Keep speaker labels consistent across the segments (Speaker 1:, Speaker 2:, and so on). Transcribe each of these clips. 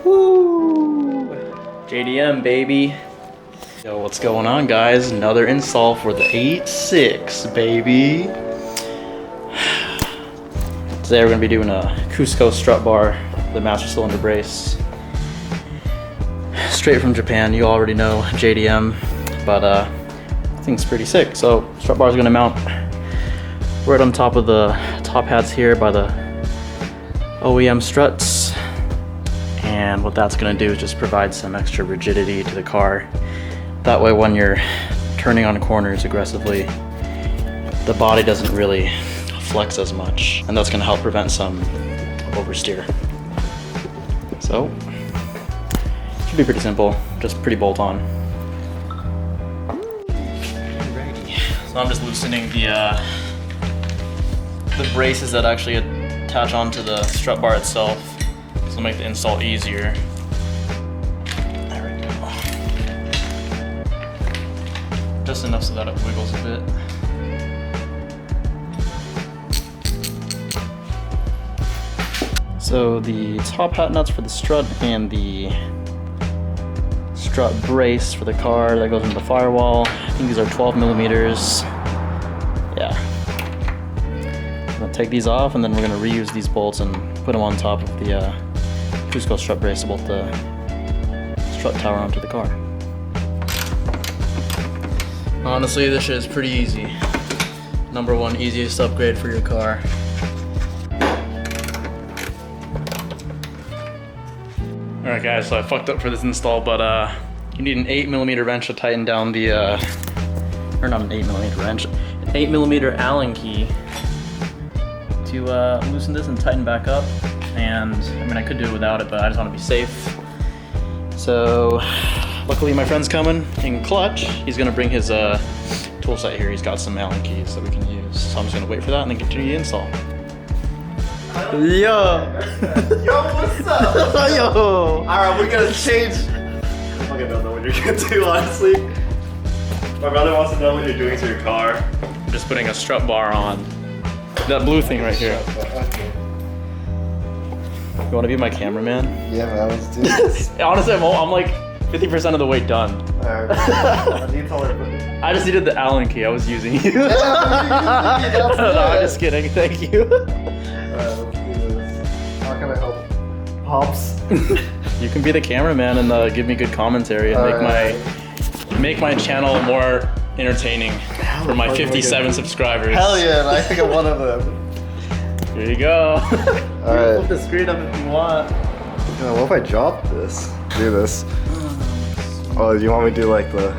Speaker 1: Woo! JDM, baby. Yo, what's going on, guys? Another install for the 8.6, baby. Today we're going to be doing a Cusco Strut Bar, the master cylinder brace. Straight from Japan, you already know JDM, but I think it's pretty sick. So, strut bar is going to mount right on top of the top hats here by the OEM struts. And what that's going to do is just provide some extra rigidity to the car. That way when you're turning on corners aggressively, the body doesn't really flex as much. And that's going to help prevent some oversteer. So, should be pretty simple, just pretty bolt on. Alrighty. So I'm just loosening the braces that actually attach onto the strut bar itself. This will make the install easier. There we go. Just enough so that it wiggles a bit. So the top hat nuts for the strut and the strut brace for the car that goes into the firewall. I think these are 12 millimeters. Yeah. I'm gonna take these off and then we're gonna reuse these bolts and put them on top of the Cusco strut brace to bolt the strut tower onto the car. Honestly, this shit is pretty easy. Number one easiest upgrade for your car. Alright guys, so I fucked up for this install, but you need an 8mm wrench to tighten down the, or not an 8mm wrench, an 8mm Allen key to loosen this and tighten back up. And I mean, I could do it without it, but I just want to be safe. So luckily my friend's coming in clutch. He's gonna bring his tool set here. He's got some Allen keys that we can use. So I'm just gonna wait for that and then continue the install. Yo!
Speaker 2: Yo, what's up?
Speaker 1: Yo!
Speaker 2: Alright, we're gonna change. I fucking don't know what you're gonna do, honestly. My brother wants to know what you're doing to your car.
Speaker 1: I'm just putting a strut bar on. That blue thing right here.
Speaker 2: Okay.
Speaker 1: You wanna be my cameraman?
Speaker 2: Yeah, man, let's do this.
Speaker 1: Honestly, I'm like 50% of the way done.
Speaker 2: Alright.
Speaker 1: I just needed the Allen key. I was using you. No, I'm just kidding. Thank you.
Speaker 2: Alright, let's do this. How can I help? Pops?
Speaker 1: You can be the cameraman and give me good commentary and make my channel more entertaining for my 57 subscribers.
Speaker 2: Hell yeah, and I think I'm one of them.
Speaker 1: Here you go.
Speaker 2: Alright.
Speaker 1: Flip the screen up if you want.
Speaker 2: Yeah, what if I drop this? Do this. Oh, do you want me to do like the...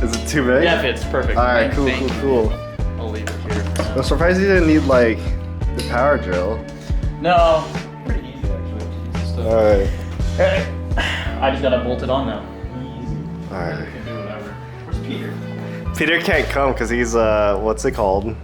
Speaker 2: Is it too big?
Speaker 1: Yeah, it fits perfect.
Speaker 2: Alright, cool.
Speaker 1: I'll leave it here for now.
Speaker 2: I'm surprised you didn't need like the power drill.
Speaker 1: No, pretty easy actually.
Speaker 2: Alright.
Speaker 1: Hey, I just gotta bolt it on now. Easy.
Speaker 2: Alright.
Speaker 1: I can do whatever. Where's Peter?
Speaker 2: Peter can't come because he's what's it called?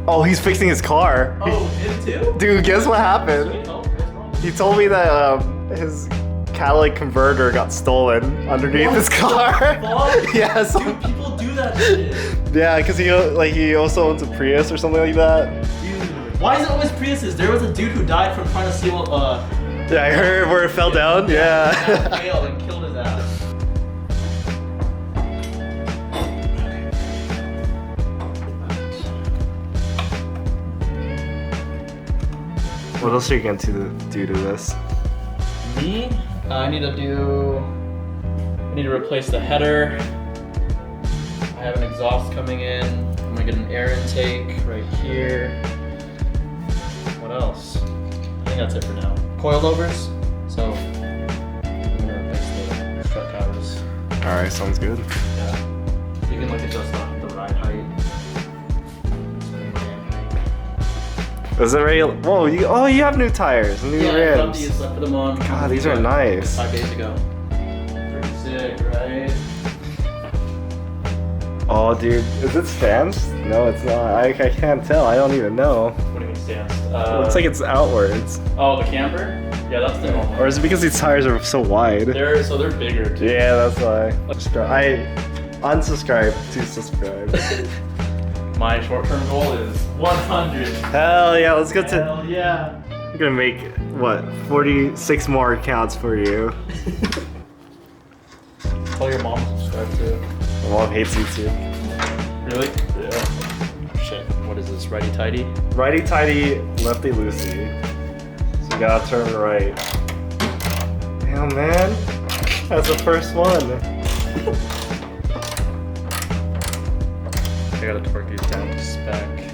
Speaker 2: Oh, he's fixing his car.
Speaker 1: Oh, him too?
Speaker 2: Dude, guess what happened?
Speaker 1: Sweet. Oh, what's wrong?
Speaker 2: He told me that his catalytic converter got stolen underneath his car.
Speaker 1: Fuck?
Speaker 2: Yeah, so,
Speaker 1: Dude, people do that shit.
Speaker 2: yeah, because he also owns a Prius or something like that.
Speaker 1: Dude, why is it always Priuses? There was a dude who died from trying to steal
Speaker 2: Yeah, I heard where it fell down.
Speaker 1: That
Speaker 2: Yeah.
Speaker 1: failed and killed his ass.
Speaker 2: What else are you going to do to this?
Speaker 1: Me? I need to replace the header. I have an exhaust coming in. I'm gonna get an air intake right here. What else? I think that's it for now. Coilovers. So I'm gonna replace the strut towers.
Speaker 2: Alright, sounds good.
Speaker 1: Yeah. You can like adjust the ride height.
Speaker 2: Is it ready? Whoa, you have new tires, new
Speaker 1: Yeah, I got
Speaker 2: rims.
Speaker 1: these. I put them on.
Speaker 2: God, these are nice.
Speaker 1: 5 days ago. Pretty sick, right?
Speaker 2: Oh, dude, is it stanced? No, it's not. I can't tell. I don't even know.
Speaker 1: What do you mean stance?
Speaker 2: Looks like it's outwards.
Speaker 1: Oh, the camper? Yeah, that's the normal.
Speaker 2: Or is it because these tires are so wide?
Speaker 1: They're bigger too.
Speaker 2: Yeah, that's why. I unsubscribe to subscribe.
Speaker 1: My short-term goal is 100.
Speaker 2: Hell yeah, let's go to.
Speaker 1: Hell yeah.
Speaker 2: I'm gonna make what 46 more accounts for you.
Speaker 1: Tell your mom to subscribe too.
Speaker 2: My mom hates you too.
Speaker 1: Really? Yeah. Shit. What is this? Righty tighty?
Speaker 2: Righty tighty, lefty loosey. So you gotta turn right. Damn man, that's the first one.
Speaker 1: I gotta torque these down to spec.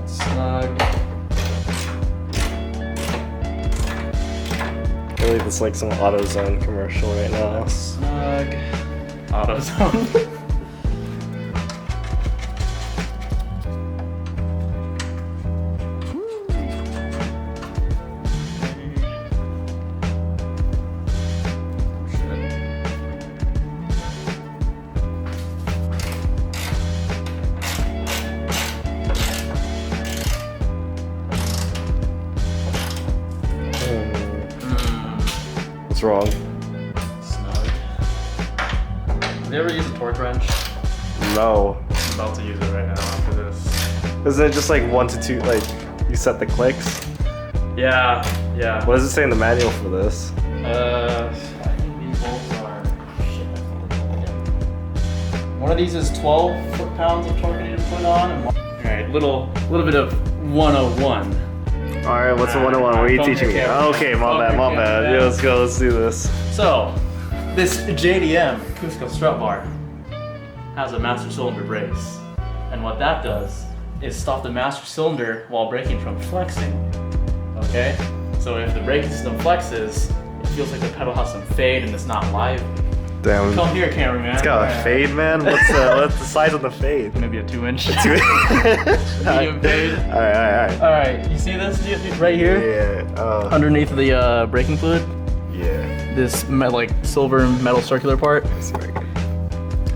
Speaker 1: Snug.
Speaker 2: I feel like it's like some AutoZone commercial right now.
Speaker 1: Snug. AutoZone.
Speaker 2: What's wrong?
Speaker 1: Snug. Have you ever used a torque wrench?
Speaker 2: No.
Speaker 1: I'm about to use it right now after this.
Speaker 2: Isn't it just like 1 to 2, like you set the clicks?
Speaker 1: Yeah, yeah.
Speaker 2: What does it say in the manual for this?
Speaker 1: I think these bolts are. Shit, I forgot again. One of these is 12 foot-pounds of torque I need to put on, and alright, little bit of 101.
Speaker 2: Alright, what's the 101? What are you teaching me? Okay, my bad. Yeah, let's go, let's do this.
Speaker 1: So, this JDM Cusco Strut Bar has a master cylinder brace. And what that does is stop the master cylinder while braking from flexing. Okay? So if the braking system flexes, it feels like the pedal has some fade and it's not live.
Speaker 2: Damn.
Speaker 1: Come here, cameraman.
Speaker 2: It's got a fade, man? What's the size of the fade?
Speaker 1: Maybe a 2-inch.
Speaker 2: 2
Speaker 1: Medium fade.
Speaker 2: Alright.
Speaker 1: Alright, you see this right here?
Speaker 2: Yeah.
Speaker 1: Underneath the braking fluid?
Speaker 2: Yeah.
Speaker 1: This like silver metal circular part?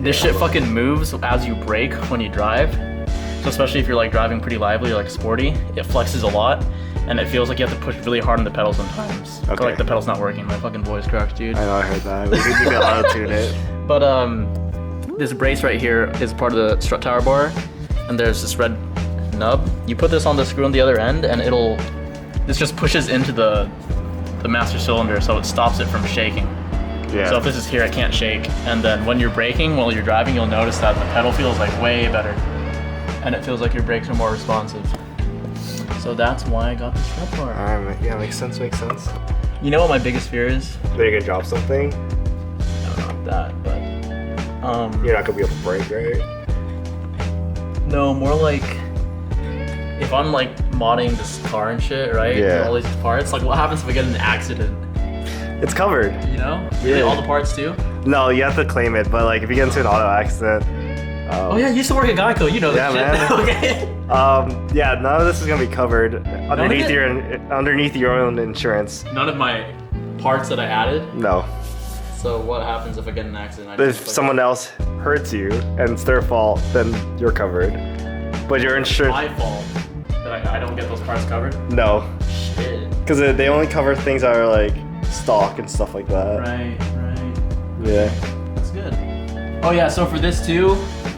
Speaker 1: This shit fucking moves as you brake when you drive. So especially if you're like driving pretty lively or like sporty, it flexes a lot. And it feels like you have to push really hard on the pedal sometimes.
Speaker 2: Okay.
Speaker 1: Or like the pedal's not working. My fucking voice cracks, dude.
Speaker 2: I know, I heard that. We need to auto-tune it.
Speaker 1: But this brace right here is part of the strut tower bar. And there's this red nub. You put this on the screw on the other end and this just pushes into the master cylinder so it stops it from shaking.
Speaker 2: Yeah.
Speaker 1: So if this is here, it can't shake. And then when you're braking, while you're driving, you'll notice that the pedal feels like way better. And it feels like your brakes are more responsive. So that's why I got the strut bar.
Speaker 2: Yeah, makes sense.
Speaker 1: You know what my biggest fear is?
Speaker 2: That you're gonna drop something?
Speaker 1: No, not that, but
Speaker 2: You're not gonna be able to brake, right?
Speaker 1: no, more like if I'm like modding this car and shit, right?
Speaker 2: Yeah.
Speaker 1: And all these parts, like what happens if I get in an accident?
Speaker 2: It's covered.
Speaker 1: You know?
Speaker 2: Yeah.
Speaker 1: Really, all the parts too?
Speaker 2: No, you have to claim it, but like if you get into an auto accident.
Speaker 1: Oh yeah, you used to work at Geico, you know that
Speaker 2: Yeah,
Speaker 1: shit.
Speaker 2: man.
Speaker 1: Okay.
Speaker 2: Yeah, none of this is gonna be covered underneath your own insurance.
Speaker 1: None of my parts that I added.
Speaker 2: No.
Speaker 1: So what happens if I get in an accident?
Speaker 2: If someone else hurts you and it's their fault, then you're covered. But your insurance.
Speaker 1: My fault that I don't get those parts covered.
Speaker 2: No.
Speaker 1: Shit.
Speaker 2: Because they only cover things that are like stock and stuff like that.
Speaker 1: Right.
Speaker 2: Yeah.
Speaker 1: That's good. Oh yeah, so for this too,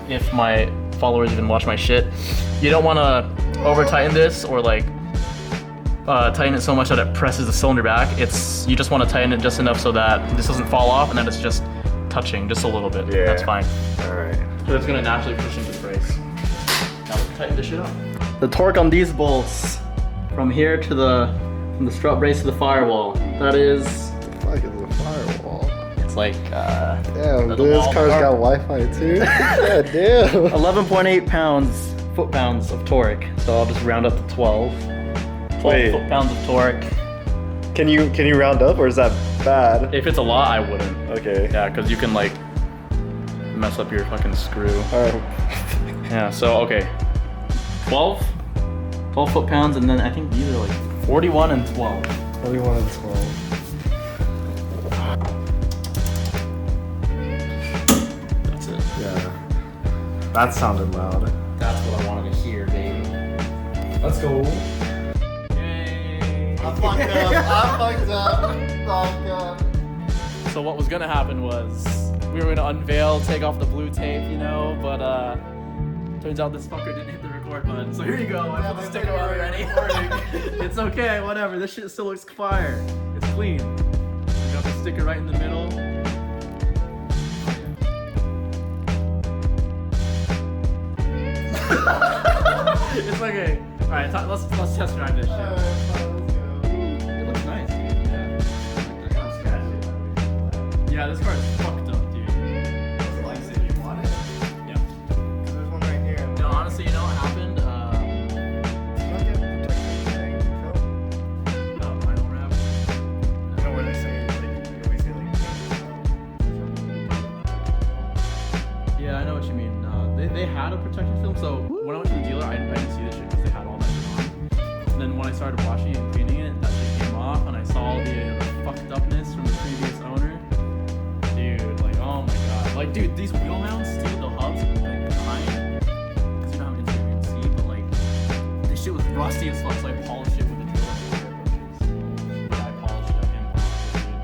Speaker 1: if my followers even watch my shit, you don't want to over tighten this or like tighten it so much that it presses the cylinder back. You just want to tighten it just enough so that this doesn't fall off and that it's just touching just a little bit.
Speaker 2: Yeah.
Speaker 1: That's fine.
Speaker 2: Alright.
Speaker 1: So it's gonna naturally push into the brace. Now let's tighten this shit up. The torque on these bolts from here to from the strut brace to the firewall, that is,
Speaker 2: Fuck, it's a firewall.
Speaker 1: it's like
Speaker 2: Damn,
Speaker 1: the
Speaker 2: this
Speaker 1: wall
Speaker 2: car's
Speaker 1: car.
Speaker 2: got Wi-Fi too. Yeah, damn.
Speaker 1: 11.8 foot-pounds of torque. So I'll just round up to 12. 12
Speaker 2: Wait.
Speaker 1: foot-pounds of torque.
Speaker 2: Can you round up or is that bad?
Speaker 1: If it's a lot, I wouldn't.
Speaker 2: Okay.
Speaker 1: Yeah, because you can like mess up your fucking screw.
Speaker 2: Alright.
Speaker 1: Yeah, so okay. 12 foot-pounds, and then I think these are like 41 and 12.
Speaker 2: 41 and 12.
Speaker 1: That's it.
Speaker 2: Yeah. That sounded loud.
Speaker 1: That's what I wanted to hear, baby. Let's go. Yay.
Speaker 2: I fucked up.
Speaker 1: So what was gonna happen was we were gonna unveil, take off the blue tape, you know, but Turns out this fucker didn't hit the record button. So here you go. I put the
Speaker 2: that's
Speaker 1: sticker on already. It's okay, whatever. This shit still looks fire. It's clean. We got the sticker right in the middle. It's okay. All right, let's test drive this shit. It looks nice. Yeah, this car is fucked up, dude. Yeah.
Speaker 2: There's one right here.
Speaker 1: No, honestly, you know what happened? I don't have.
Speaker 2: You know where they say, like, you always say, like,
Speaker 1: Yeah, I know what you mean. They had a protection film, so when I went to the dealer, I didn't see this shit because they had all that shit on. And then when I started washing it and cleaning it, that shit came off, and I saw all the fucked upness from the previous owner. Dude, like, oh my god. Like, dude, these wheel mounts, too, the hubs, like, behind, because you don't have Instagram to see, but, like, this shit was rusty as fuck, so I polished it with a drill. Yeah, I polished it, dude.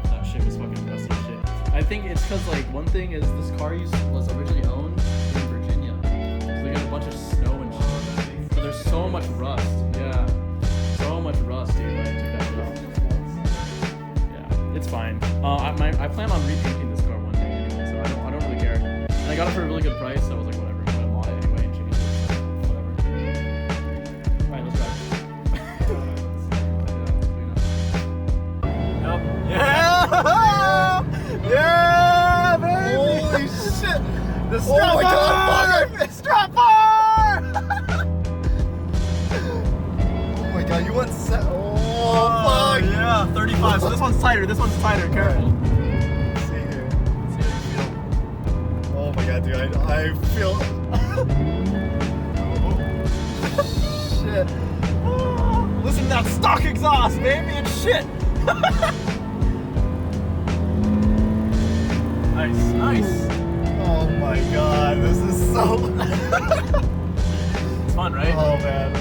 Speaker 1: That shit was fucking rusty as shit. I think it's because, like, one thing is this car was originally owned in Virginia. So they got a bunch of snow and shit. So there's so much rust. Yeah. So much rust, dude, when I took that shit off. Yeah, it's fine. I plan on repainting this car one day anyway, so I don't really care. And I got it for a really good price, so I was like, whatever, I'm gonna mod it anyway and change it, so whatever. Alright, let's drive. Yep.
Speaker 2: Yeah! Yeah, baby! Holy shit! The strap bar! Strap bar! Oh my god, you went set. Oh, fuck!
Speaker 1: Yeah, 35. So this one's tighter. This one's tighter. Careful.
Speaker 2: Let's see here.
Speaker 1: See how you feel.
Speaker 2: Oh my god, dude, I feel. Shit.
Speaker 1: Listen to that stock exhaust, baby. It's shit. Nice.
Speaker 2: Oh my god, this is so.
Speaker 1: It's fun, right?
Speaker 2: Oh man.